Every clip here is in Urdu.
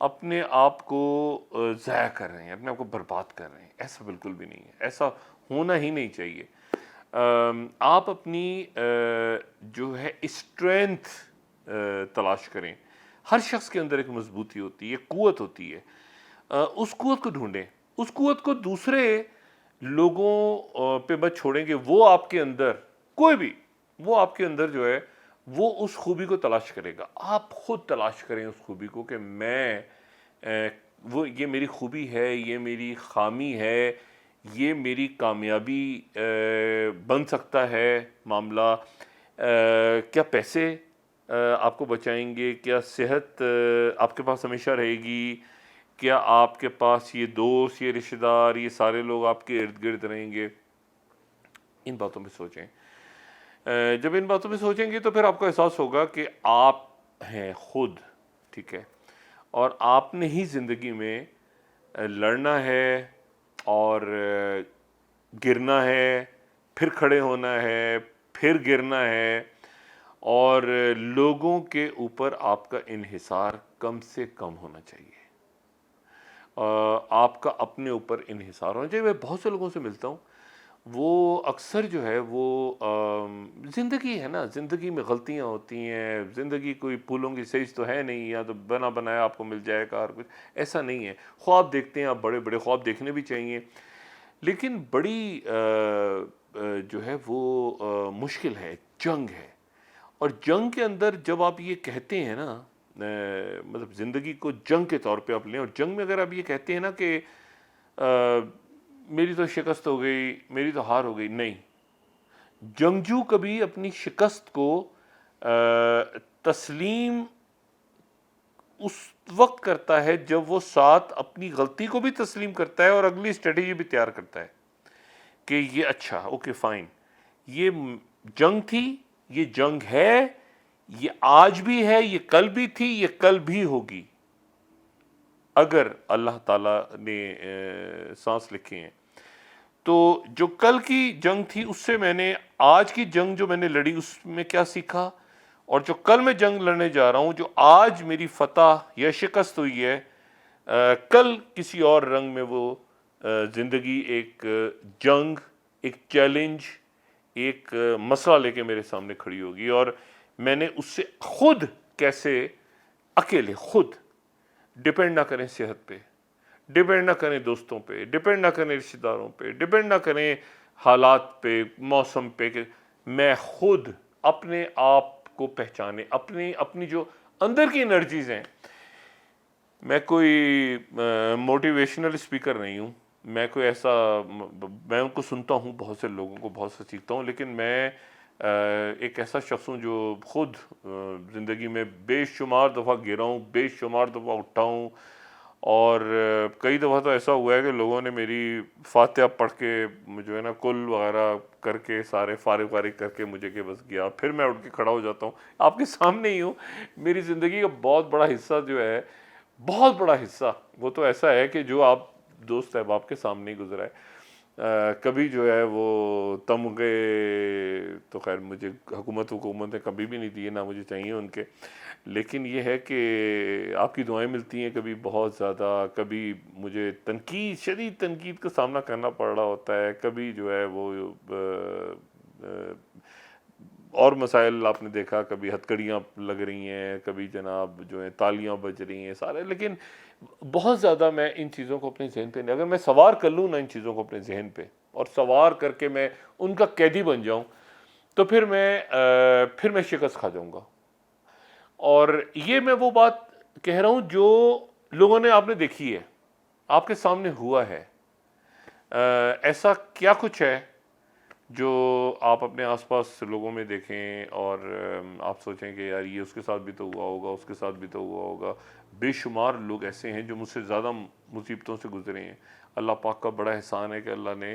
اپنے آپ کو ضائع کر رہے ہیں، اپنے آپ کو برباد کر رہے ہیں. ایسا بالکل بھی نہیں ہے، ایسا ہونا ہی نہیں چاہیے. آپ اپنی جو ہے اسٹرینتھ تلاش کریں. ہر شخص کے اندر ایک مضبوطی ہوتی ہے، ایک قوت ہوتی ہے. اس قوت کو ڈھونڈیں. اس قوت کو دوسرے لوگوں پہ مت چھوڑیں کہ وہ آپ کے اندر کوئی بھی، وہ آپ کے اندر جو ہے وہ اس خوبی کو تلاش کرے گا. آپ خود تلاش کریں اس خوبی کو کہ میں وہ یہ میری خوبی ہے، یہ میری خامی ہے، یہ میری کامیابی بن سکتا ہے معاملہ. کیا پیسے آپ کو بچائیں گے؟ کیا صحت آپ کے پاس ہمیشہ رہے گی؟ کیا آپ کے پاس یہ دوست، یہ رشتہ دار، یہ سارے لوگ آپ کے ارد گرد رہیں گے؟ ان باتوں پہ سوچیں. جب ان باتوں پہ سوچیں گے تو پھر آپ کو احساس ہوگا کہ آپ ہیں خود، ٹھیک ہے، اور آپ نے ہی زندگی میں لڑنا ہے اور گرنا ہے، پھر کھڑے ہونا ہے، پھر گرنا ہے. اور لوگوں کے اوپر آپ کا انحصار کم سے کم ہونا چاہیے. آپ کا اپنے اوپر انحصار ہونا چاہیے. میں بہت سے لوگوں سے ملتا ہوں، وہ اکثر جو ہے وہ زندگی ہے نا، زندگی میں غلطیاں ہوتی ہیں، زندگی کوئی پھولوں کی سیج تو ہے نہیں، یا تو بنا بنایا آپ کو مل جائے گا اور کچھ ایسا نہیں ہے. خواب دیکھتے ہیں آپ، بڑے بڑے خواب دیکھنے بھی چاہیے، لیکن بڑی جو ہے وہ مشکل ہے، جنگ ہے. اور جنگ کے اندر جب آپ یہ کہتے ہیں نا، مطلب زندگی کو جنگ کے طور پہ آپ لیں، اور جنگ میں اگر آپ یہ کہتے ہیں نا کہ میری تو شکست ہو گئی، میری تو ہار ہو گئی، نہیں. جنگجو کبھی اپنی شکست کو تسلیم اس وقت کرتا ہے جب وہ ساتھ اپنی غلطی کو بھی تسلیم کرتا ہے اور اگلی اسٹریٹجی بھی تیار کرتا ہے کہ یہ اچھا، اوکے فائن، یہ جنگ تھی، یہ جنگ ہے، یہ آج بھی ہے، یہ کل بھی تھی، یہ کل بھی ہوگی. اگر اللہ تعالیٰ نے سانس لکھے ہیں تو جو کل کی جنگ تھی اس سے میں نے آج کی جنگ جو میں نے لڑی اس میں کیا سیکھا، اور جو کل میں جنگ لڑنے جا رہا ہوں، جو آج میری فتح یا شکست ہوئی ہے، کل کسی اور رنگ میں وہ زندگی ایک جنگ، ایک چیلنج، ایک مسئلہ لے کے میرے سامنے کھڑی ہوگی. اور میں نے اس سے خود کیسے اکیلے خود ڈپینڈ نہ کریں صحت پہ، ڈپینڈ نہ کریں دوستوں پہ، ڈپینڈ نہ کریں رشتہ داروں پہ، ڈپینڈ نہ کریں حالات پہ، موسم پہ، کہ میں خود اپنے آپ کو پہچانے، اپنی جو اندر کی انرجیز ہیں. میں کوئی موٹیویشنل اسپیکر نہیں ہوں، میں کوئی ایسا، میں ان کو سنتا ہوں، بہت سے لوگوں کو بہت سے سیکھتا ہوں، لیکن میں ایک ایسا شخص ہوں جو خود زندگی میں بے شمار دفعہ گرا ہوں، بے شمار دفعہ اٹھا ہوں. اور کئی دفعہ تو ایسا ہوا ہے کہ لوگوں نے میری فاتحہ پڑھ کے جو ہے نا کل وغیرہ کر کے سارے فارغ کر کے مجھے کہ بس گیا، پھر میں اٹھ کے کھڑا ہو جاتا ہوں. آپ کے سامنے ہی ہوں. میری زندگی کا بہت بڑا حصہ جو ہے، بہت بڑا حصہ، وہ تو ایسا ہے کہ جو آپ دوست احباب کے سامنے ہی گزرا ہے. کبھی جو ہے وہ تمغے تو خیر مجھے حکومت نے کبھی بھی نہیں دیے، نہ مجھے چاہیے ان کے، لیکن یہ ہے کہ آپ کی دعائیں ملتی ہیں کبھی بہت زیادہ، کبھی مجھے تنقید، شدید تنقید کا سامنا کرنا پڑ رہا ہوتا ہے، کبھی جو ہے وہ اور مسائل آپ نے دیکھا، کبھی ہتھکڑیاں لگ رہی ہیں، کبھی جناب جو ہیں تالیاں بج رہی ہیں سارے. لیکن بہت زیادہ میں ان چیزوں کو اپنے ذہن پہ نہیں، اگر میں سوار کر لوں نا ان چیزوں کو اپنے ذہن پہ اور سوار کر کے میں ان کا قیدی بن جاؤں، تو پھر میں شکست کھا جاؤں گا. اور یہ میں وہ بات کہہ رہا ہوں جو لوگوں نے، آپ نے دیکھی ہے، آپ کے سامنے ہوا ہے. ایسا کیا کچھ ہے جو آپ اپنے آس پاس لوگوں میں دیکھیں اور آپ سوچیں کہ یار یہ اس کے ساتھ بھی تو ہوا ہوگا، اس کے ساتھ بھی تو ہوا ہوگا. بے شمار لوگ ایسے ہیں جو مجھ سے زیادہ مصیبتوں سے گزرے ہیں. اللہ پاک کا بڑا احسان ہے کہ اللہ نے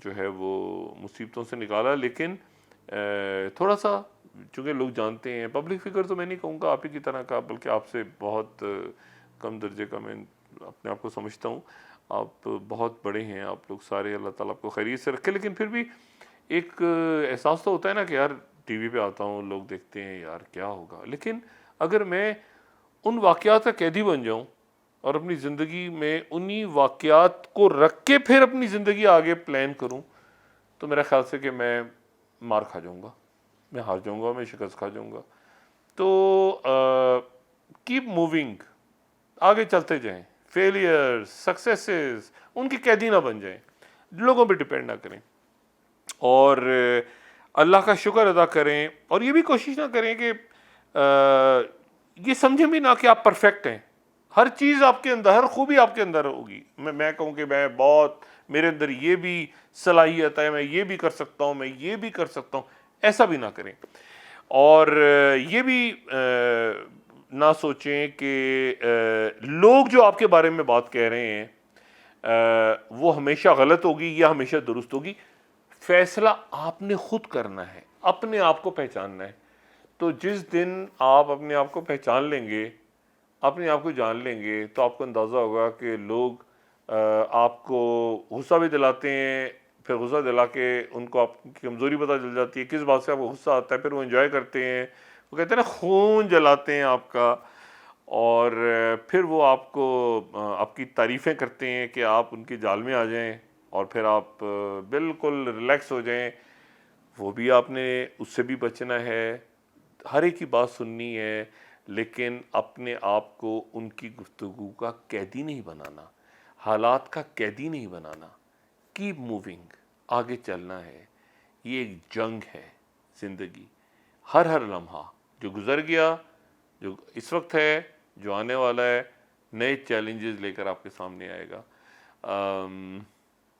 جو ہے وہ مصیبتوں سے نکالا. لیکن تھوڑا سا چونکہ لوگ جانتے ہیں، پبلک فگر تو میں نہیں کہوں گا آپ ہی کی طرح کا، بلکہ آپ سے بہت کم درجے کا میں اپنے آپ کو سمجھتا ہوں. آپ بہت بڑے ہیں آپ لوگ سارے، اللہ تعالیٰ آپ کو خیریت سے رکھے. لیکن پھر بھی ایک احساس تو ہوتا ہے نا کہ یار ٹی وی پہ آتا ہوں، لوگ دیکھتے ہیں، یار کیا ہوگا. لیکن اگر میں ان واقعات کا قیدی بن جاؤں اور اپنی زندگی میں انہی واقعات کو رکھ کے پھر اپنی زندگی آگے پلان کروں، تو میرا خیال سے کہ میں مار کھا جاؤں گا، میں ہار جاؤں گا، میں شکست کھا جاؤں گا۔ تو کیپ موونگ، آگے چلتے جائیں، فیلئر سکسیسز ان کی قیدی نہ بن جائیں، لوگوں پہ ڈپینڈ نہ کریں، اور اللہ کا شکر ادا کریں، اور یہ بھی کوشش نہ کریں کہ یہ سمجھیں بھی نہ کہ آپ پرفیکٹ ہیں۔ ہر چیز آپ کے اندر، ہر خوبی آپ کے اندر ہوگی، میں کہوں کہ میں بہت، میرے اندر یہ بھی صلاحیت ہے، میں یہ بھی کر سکتا ہوں، میں یہ بھی کر سکتا ہوں، ایسا بھی نہ کریں۔ اور یہ بھی نہ سوچیں کہ لوگ جو آپ کے بارے میں بات کہہ رہے ہیں وہ ہمیشہ غلط ہوگی یا ہمیشہ درست ہوگی۔ فیصلہ آپ نے خود کرنا ہے، اپنے آپ کو پہچاننا ہے۔ تو جس دن آپ اپنے آپ کو پہچان لیں گے، اپنے آپ کو جان لیں گے، تو آپ کو اندازہ ہوگا کہ لوگ آپ کو غصہ بھی دلاتے ہیں، پھر غصہ دلا کے ان کو آپ کی کمزوری پتہ چل جاتی ہے، کس بات سے آپ کو غصہ آتا ہے، پھر وہ انجوائے کرتے ہیں، وہ کہتے ہیں نا خون جلاتے ہیں آپ کا، اور پھر وہ آپ کو آپ کی تعریفیں کرتے ہیں کہ آپ ان کے جال میں آ جائیں، اور پھر آپ بالکل ریلیکس ہو جائیں۔ وہ بھی آپ نے اس سے بھی بچنا ہے، ہر ایک کی بات سننی ہے، لیکن اپنے آپ کو ان کی گفتگو کا قیدی نہیں بنانا، حالات کا قیدی نہیں بنانا۔ کیپ موونگ، آگے چلنا ہے۔ یہ ایک جنگ ہے زندگی، ہر لمحہ جو گزر گیا، جو اس وقت ہے، جو آنے والا ہے، نئے چیلنجز لے کر آپ کے سامنے آئے گا۔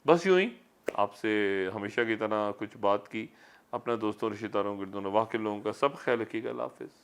بس یوں ہی آپ سے ہمیشہ کی طرح کچھ بات کی، اپنا دوستوں، رشتہ داروں، گردوں، نواح کے لوگوں کا سب خیال رکھیے گا۔ اللہ حافظ۔